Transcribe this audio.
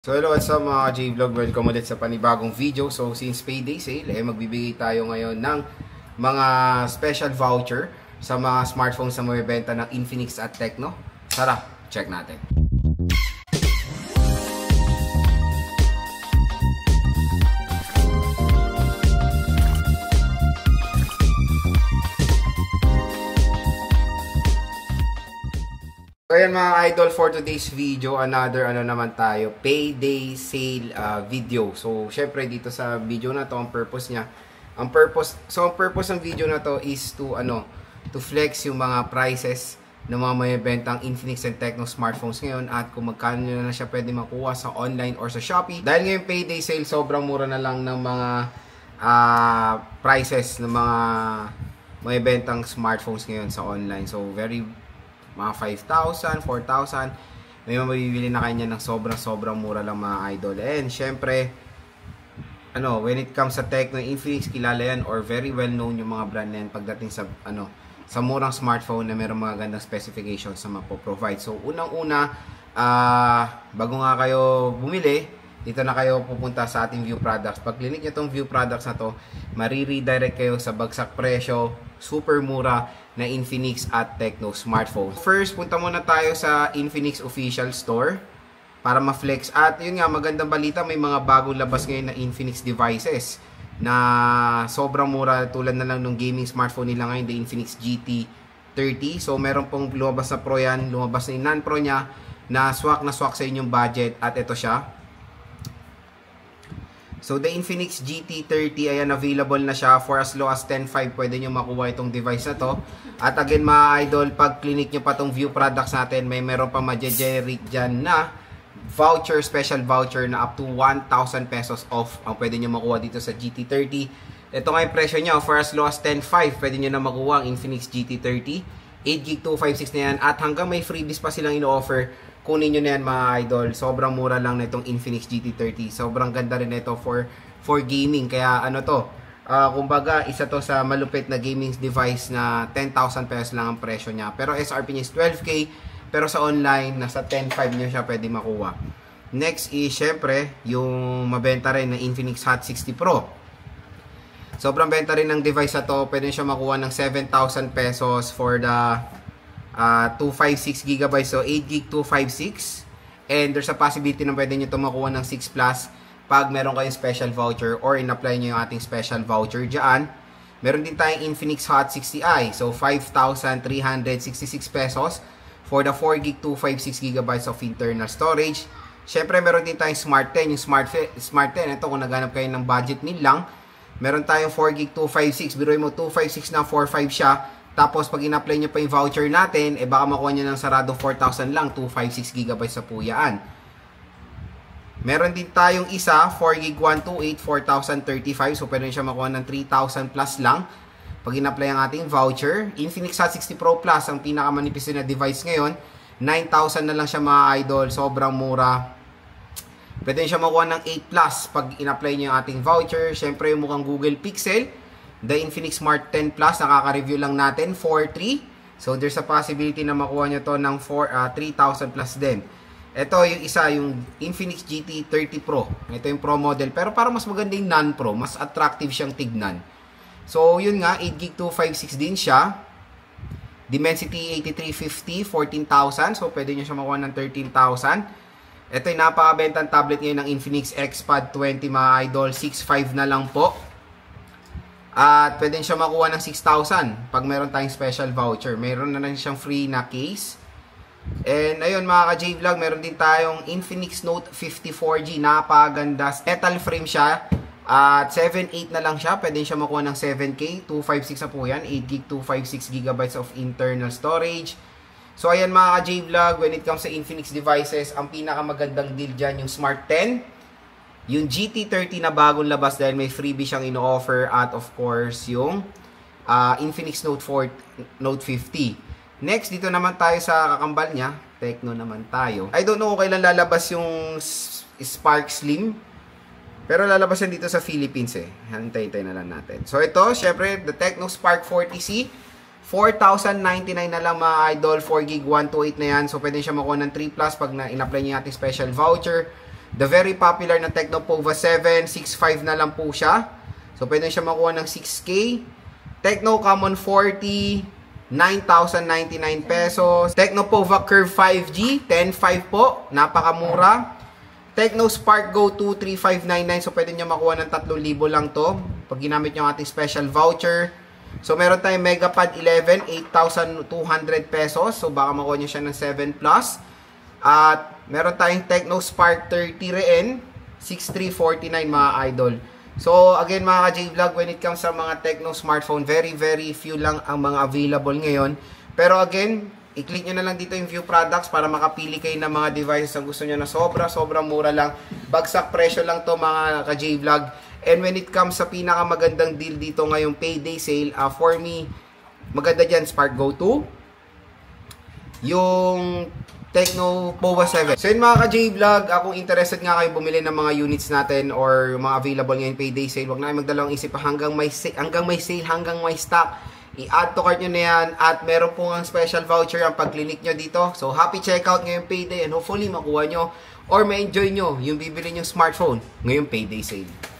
So hello, what's up mga J-Vlog? Welcome ulit sa panibagong video. So since payday sale, magbibigay tayo ngayon ng mga special voucher sa mga smartphones na may benta ng Infinix at Tecno. Tara, check natin. So ayan mga idol, for today's video, another naman tayo, payday sale video. So syempre dito sa video na to, ang purpose ng video na to is to flex yung mga prices ng mga may bentang Infinix and Tecno smartphones ngayon at kung magkano na siya pwede makuha sa online or sa Shopee. Dahil ngayon payday sale, sobrang mura na lang ng mga prices ng mga may bentang smartphones ngayon sa online. So mga 5,000, 4,000, may mabibili na kanya ng sobrang mura lang mga idol. And syempre, when it comes sa Tecno, Infinix, kilala yan or very well known yung mga brand na yan pagdating sa sa murang smartphone na mayroong mga gandang specifications na mapoprovide. So unang-una, bago nga kayo bumili, dito na kayo pupunta sa ating view products. Pag clinic nyo itong view products na to, mariredirect kayo sa bagsak presyo, super mura na Infinix at Tecno smartphone. First, punta muna tayo sa Infinix official store para ma-flex. At yun nga, magandang balita, may mga bagong labas ngayon na Infinix devices na sobrang mura, tulad na lang ng gaming smartphone nila ngayon, the Infinix GT30. So meron pong lumabas na Pro yan, lumabas na yung non-Pro niya na swak sa inyong budget, at ito siya. So, the Infinix GT30, ayan, available na siya for as low as 10,500. Pwede nyo makuha itong device na to. At again, mga idol, pag clinic nyo pa itong view products natin, meron pa ma-generate dyan na voucher, special voucher na up to 1,000 pesos off ang pwede nyo makuha dito sa GT30. Ito nga yung presyo nyo, for as low as 10,500, pwede nyo na makuha ang Infinix GT30. 8GB 256 na yan. At hanggang may freebies pa silang ino-offer, kunin nyo na yan mga idol. Sobrang mura lang na itong Infinix GT30. Sobrang ganda rin ito for gaming. Kaya kumbaga isa to sa malupit na gaming device na 10,000 pesos lang ang presyo niya. Pero SRP niya is 12K. Pero sa online, nasa 10,500 nyo siya pwede makuha. Next is syempre yung mabenta rin na Infinix Hot 60 Pro. Sobrang benta rin ng device na to. Pwede siya makuha ng 7,000 pesos for the 256GB, so 8GB 256, and there's a possibility na pwede nyo ito makuha ng 6 Plus pag meron kayong special voucher or in-apply nyo yung ating special voucher dyan. Meron din tayong Infinix Hot 60i, so 5,366 pesos for the 4GB 256GB of internal storage. Syempre meron din tayong Smart 10, yung Smart 10, ito kung naghanap kayo ng budget meal lang, meron tayong 4GB 256, biruin mo 256 na 45 siya. Tapos, pag in-apply nyo pa yung voucher natin, baka makuha nyo ng saradong 4,000 lang, 256GB sa puyaan. Meron din tayong isa, 4GB 128, 4,035. So, pwede siya makuha ng 3,000 plus lang pag in-apply ang ating voucher. Infinix Hot 60 Pro Plus, ang pinakamanipis na device ngayon. 9,000 na lang siya mga idol. Sobrang mura. Pwede siya makuha ng 8 plus pag in-apply nyo yung ating voucher. Siyempre, yung mukhang Google Pixel. The Infinix Smart 10 Plus, nakaka-review lang natin, 4,300. So, there's a possibility na makuha nyo to ng 3,000 plus din. Ito yung isa, yung Infinix GT30 Pro. Ito yung Pro model. Pero parang mas maganda yung non-Pro. Mas attractive siyang tignan. So, yun nga, 8GB 256 din siya. Dimensity 8350, 14,000. So, pwede nyo siya makuha ng 13,000. Ito yung napakabentang tablet ngayon ng Infinix XPad 20 mga idol. 6,500 na lang po. At pwede siya makuha ng 6,000 pag meron tayong special voucher. Meron na lang siyang free na case. And ayun mga ka-J-Vlog, meron din tayong Infinix Note 54G. Napakaganda. Metal frame siya. At 7,800 na lang siya. Pwede siya makuha ng 7K. 256 na po yan. 8GB 256GB of internal storage. So ayan mga ka-J-Vlog, when it comes sa Infinix devices, ang pinakamagandang deal dyan yung Smart 10. Yung GT30 na bagong labas dahil may freebie siyang ino-offer, at of course yung Infinix Note 4, Note 50. Next, dito naman tayo sa kakambal niya, Tecno naman tayo. I don't know kung kailan lalabas yung Spark Slim, pero lalabas yan dito sa Philippines Hantay-tay na lang natin. So ito, syempre, the Tecno Spark 40C, 4,099 na lang mga idol, 4GB 128 na yan. So pwede siya makuha ng 3 Plus pag in-apply niya ating special voucher. The very popular na Tecno Pova 7, 6.5 na lang po siya. So, pwede siya makuha ng 6K. Tecno Common 40, 9,099 pesos. Tecno Pova Curve 5G, 10.5 po. Napakamura. Tecno Spark Go 2, 3,599. So, pwede nyo makuha ng 3,000 lang to pag ginamit nyo ang ating special voucher. So, meron tayong Megapad 11, 8,200 pesos. So, baka makuha nyo siya ng 7 plus. At meron tayong Tecno Spark 30 rin, 6,349 mga idol. So, again mga ka-J-Vlog, when it comes sa mga Tecno smartphone, very few lang ang mga available ngayon. Pero again, i-click nyo na lang dito yung view products para makapili kayo ng mga devices na gusto nyo na sobrang mura lang. Bagsak presyo lang to mga ka-J-Vlog. And when it comes sa pinakamagandang deal dito ngayong payday sale, for me, maganda dyan, Spark Go 2. Yung Tecno Pova 7. So yun mga ka-J-Vlog, kung interested nga kayo bumili ng mga units natin or mga available ngayon payday sale, wag na kayo magdalawang isip hanggang may sale, hanggang may stock. I-add to cart nyo na yan at meron po ang special voucher ang pag-click nyo dito. So happy checkout ngayong payday and hopefully makuha nyo or ma-enjoy nyo yung bibili nyo smartphone ngayong payday sale.